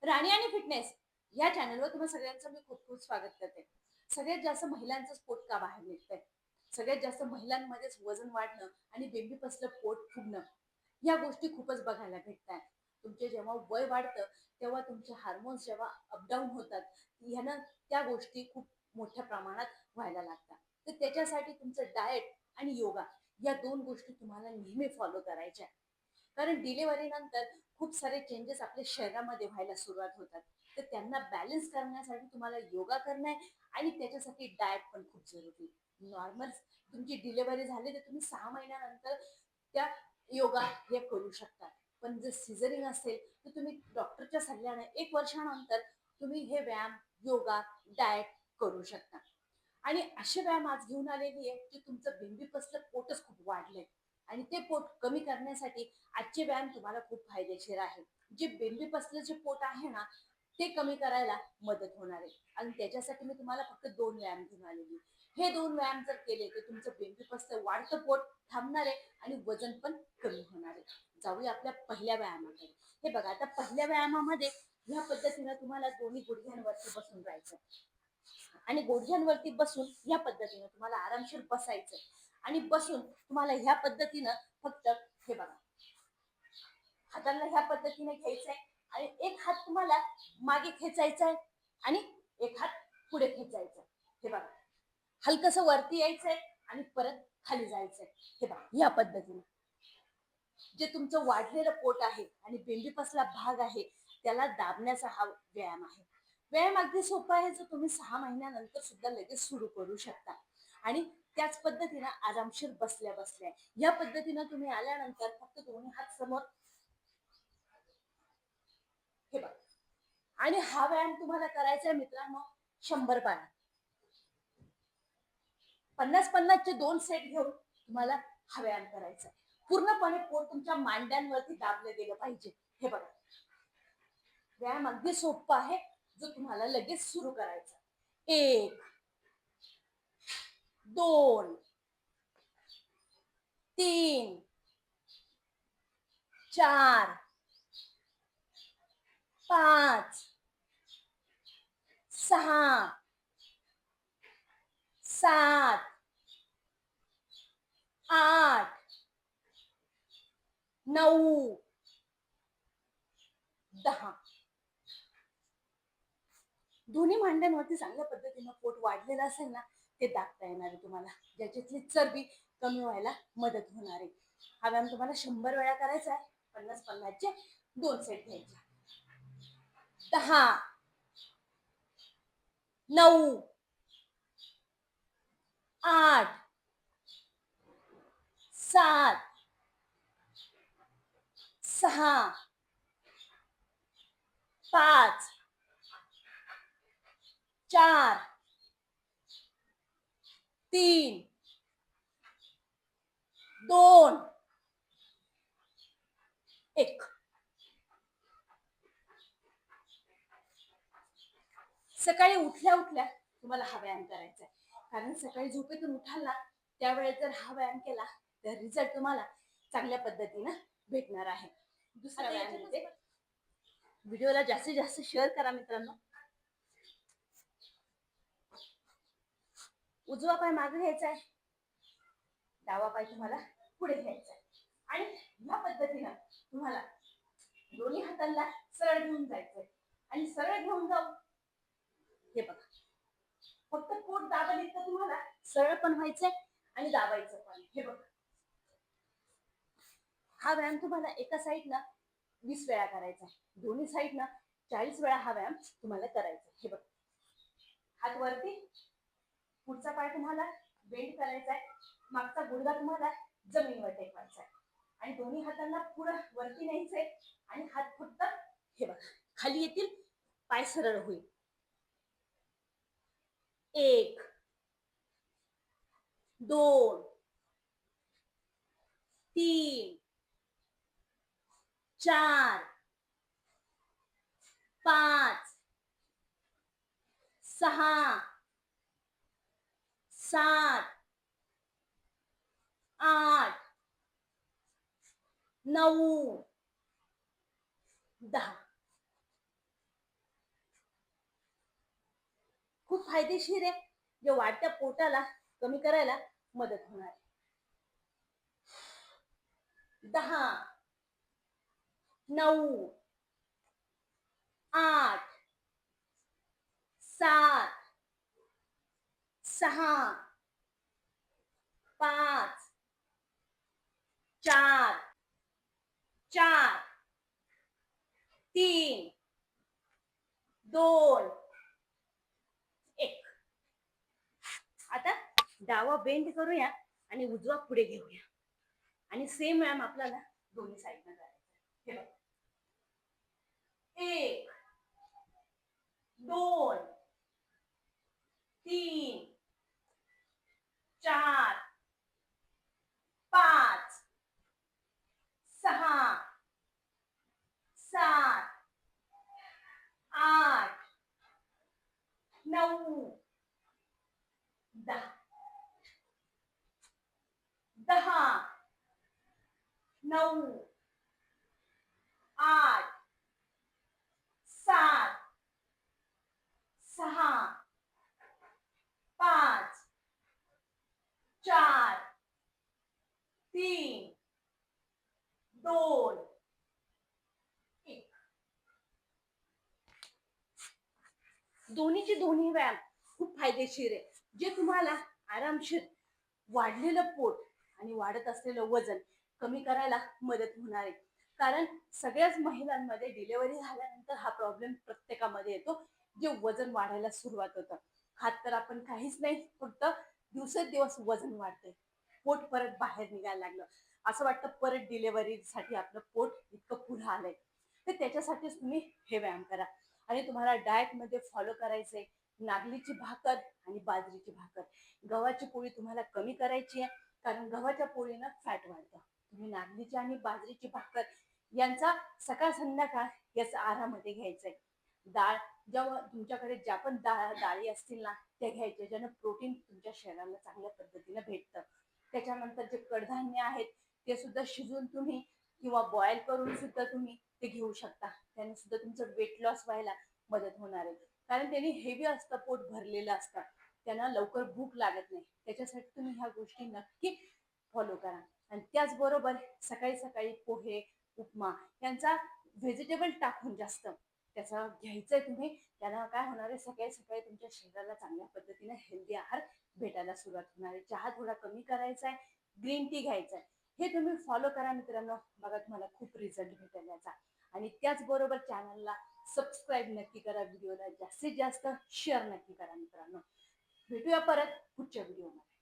राणी आणि फिटनेस या चॅनलवर तुम्हा सगळ्यांचं मी खूप खूप स्वागत करते. सगळ्यात जास्त महिलांचं पोट का बाहेर निघतंय? सगळ्यात जास्त महिलांमध्येच वजन वाढणं आणि बेंबीपसलं पोट फुगणं या गोष्टी खूपच बघायला भेटतात. तुमचे जेव्हा वय वाढतं तेव्हा तुमचे हार्मोन्स जेव्हा अपडाऊन होतात, ह्यानं त्या गोष्टी खूप मोठ्या प्रमाणात व्हायला लागतात. तर त्याच्यासाठी तुमचं डाएट आणि योगा या दोन गोष्टी तुम्हाला नेहमी फॉलो करायच्या. कारण डिलिव्हरी नंतर खूप सारे चेंजेस आपल्या शरीरामध्ये व्हायला सुरुवात होतात. तर त्यांना बॅलन्स करण्यासाठी तुम्हाला योगा करणं आहे आणि त्याच्यासाठी डाएट पण खूप जरुरी आहे. नॉर्मल तुमची डिलिव्हरी झाली तर तुम्ही 6 महिन्यानंतर त्या योगा हे करू शकता. पण जर सिझरिंग असेल तर तुम्ही डॉक्टरच्या सल्ल्याने 1 वर्षानंतर तुम्ही हे व्यायाम, योगा, डाएट करू शकता. आणि असे व्यायाम आज घेऊन आलेली आहे की तुमचं बिंबीपसलं पोटच खूप वाढलंय आणि ते पोट कमी करण्यासाठी आजचे व्यायाम तुम्हाला खूप फायदेशीर आहे. जे बेंबीपसलं जे पोट आहे ना, ते कमी करायला मदत होणार आहे आणि त्याच्यासाठी मी तुम्हाला फक्त 2 व्यायाम घेऊन आलेली. हे 2 व्यायाम जर केले तर तुमचं बेंबीपसलं वाढतं पोट थांबणार आहे आणि वजन पण कमी होणार आहे. जाऊया आपल्या पहिल्या व्यायामाकडे. हे बघा, आता पहिल्या व्यायामामध्ये ह्या पद्धतीनं तुम्हाला दोन्ही गुडघ्यांवरती बसून राहायचं आणि गुडघ्यांवरती बसून ह्या पद्धतीनं तुम्हाला आरामशीर बसायचं आणि बसून तुम्हाला ह्या पद्धतीनं फक्त हे बघा, हाताला ह्या पद्धतीने घ्यायचंय आणि एक हात तुम्हाला मागे खेचायचा आहे आणि एक हात पुढे खेचायचा. हे बघा, हलकस वरती यायचंय आणि परत खाली जायचंय. हे बघा, ह्या पद्धतीने जे तुमचं वाढलेलं पोट आहे आणि बेंबीपसला भाग आहे त्याला दाबण्याचा हा व्यायाम आहे. व्यायाम अगदी सोपा आहे, जो तुम्ही 6 महिन्यानंतर सुद्धा लगेच सुरू करू शकता. आणि त्याच पद्धतीनं आरामशीर बसल्या बसल्या या पद्धतीनं तुम्ही आल्यानंतर फक्त दोन्ही हात समोर, हे बघा. आणि हा व्यायाम तुम्हाला करायचा आहे मित्रांनो 100 पाय. 50-50 चे 2 सेट घेऊन तुम्हाला हा व्यायाम करायचा आहे. पूर्णपणे पोट तुमच्या मांड्यांवरती दाबलं गेलं पाहिजे. हे बघा, व्यायाम अगदी सोपा आहे, जो तुम्हाला लगेच सुरू करायचा. 1, 2, 3, 4, 5, 6, 7, 8, 9, 10. दोन्ही मांड्यांवरती चांगल्या पद्धतीनं पोट वाढलेलं असेल ना, ते दाबता येणार आहे तुम्हाला, ज्याच्यातली चरबी कमी व्हायला मदत होणार आहे. हा व्यायाम तुम्हाला 100 वेळा करायचा आहे. 50-50 चे 2 सेट घ्यायचे. 10, 9, 8, 7, 6, 5, 4, 3, 2, 1. सकाळी उठल्या उठल्या तुम्हाला हा व्यायाम करायचा आहे. कारण सकाळी झोपेतून उठाल ना, त्यावेळेस जर हा व्यायाम केला तर रिझल्ट तुम्हाला चांगल्या पद्धतीनं भेटणार आहे. दुसरा व्यायाम येते. व्हिडिओला जास्तीत जास्त शेअर करा मित्रांनो. उजवा पाय मागे घ्यायचा आहे, डावा पाय तुम्हाला पुढे घ्यायचा आहे आणि ह्या पद्धतीनं तुम्हाला दोन्ही हातांना सरळ घेऊन जायचंय आणि सरळ घेऊन जाऊ. हे बघा, फक्त पोट दाबल इतकं तुम्हाला सरळ पण व्हायचंय आणि दाबायचं पण. हे बघा, हा व्यायाम तुम्हाला एका साईडला 20 वेळा करायचा आहे, दोन्ही साईडला 40 वेळा हा व्यायाम तुम्हाला करायचा. हे बघा, हात वरती, पुढचा पाय तुम्हाला बेंड करायचा आहे, मागचा गुडघा तुम्हाला जमिनीवर टेकवायचा आहे आणि दोन्ही हातांना पुढे वरती न्यायचंय आणि हात फक्त हे बघा खाली येतील, पाय सरळ होईल. 1, 2, 3, 4, 5, 6, 7, 8, 9, 10. खूप फायदेशीर आहे, जे वाढत्या पोटाला कमी करायला मदत होणार आहे. 10, 9, 8, 7, 6, 5, 4, 4, 3, 2, 1. आता डावा बेंड करूया आणि उजवा पुढे घेऊया आणि सेम व्यायाम आपल्याला दोन्ही साईडनं करायचा. हे बघा, 1, 2, 3, 4, 5, 6, 7, 8, 9, 10, 10, 9, 8, 7, 6, 5, 4, 3, 2, 1. दोन्हीचे दोन्ही व्यायाम खूप फायदेशीर आहे, जे तुम्हाला आरामशीर वाढलेलं पोट आणि वाढत असलेलं वजन कमी करायला मदत होणार आहे. कारण सगळ्याच महिलांमध्ये डिलिव्हरी झाल्यानंतर हा प्रॉब्लेम प्रत्येकामध्ये येतो, जे वजन वाढायला सुरुवात होतं. खात तर आपण काहीच नाही, फक्त दिवसेंदिवस वजन वाढते, पोट परत बाहेर निघायला लागलं, असं वाटतं परत डिलिव्हरीसाठी आपलं पोट इतकं पुढं आलंय. तर त्याच्यासाठीच तुम्ही हे व्यायाम करा. आणि तुम्हाला डाएट मध्ये फॉलो करायचंय नागलीची भाकर आणि बाजरीची भाकर. गव्हाची पोळी तुम्हाला कमी करायची आहे, कारण गव्हाच्या पोळीनं फॅट वाढतं. तुम्ही नागलीची आणि बाजरीची भाकर यांचा सकाळ संध्याकाळ याचा आहारामध्ये घ्यायचंय. डाळ, जेव्हा तुमच्याकडे ज्या पण डाळी असतील ना त्या घ्यायच्या, ज्यानं प्रोटीन तुमच्या शरीराला चांगल्या पद्धतीने भेटतं. त्याच्यानंतर जे कडधान्य आहेत ते सुद्धा शिजून तुम्ही किंवा बॉईल करून सुद्धा तुम्ही ते घेऊ शकता. त्याने सुद्धा तुमचं वेट लॉस व्हायला मदत होणार आहे. कारण त्यांनी हेवी असतं, पोट भरलेलं असतं, त्यांना लवकर भूक लागत नाही. त्याच्यासाठी तुम्ही ह्या गोष्टी नक्की फॉलो करा. आणि त्याचबरोबर सकाळी सकाळी पोहे, उपमा यांचा व्हेजिटेबल टाकून जास्त त्याचा घ्यायचंय तुम्ही. त्यांना काय होणार आहे, सकाळी सकाळी तुमच्या शरीराला चांगल्या पद्धतीने हेल्दी आहार भेटायला सुरुवात होणार आहे. चहा थोडा कमी करायचा आहे, ग्रीन टी घ्यायचा आहे. हे तुम्ही फॉलो करा मित्रांनो, बघा तुम्हाला खूप रिझल्ट भेटेल याचा. आणि त्याचबरोबर चॅनलला सबस्क्राईब नक्की करा, व्हिडिओला जास्तीत जास्त शेअर नक्की करा मित्रांनो. भेटूया परत पुढच्या व्हिडिओमध्ये.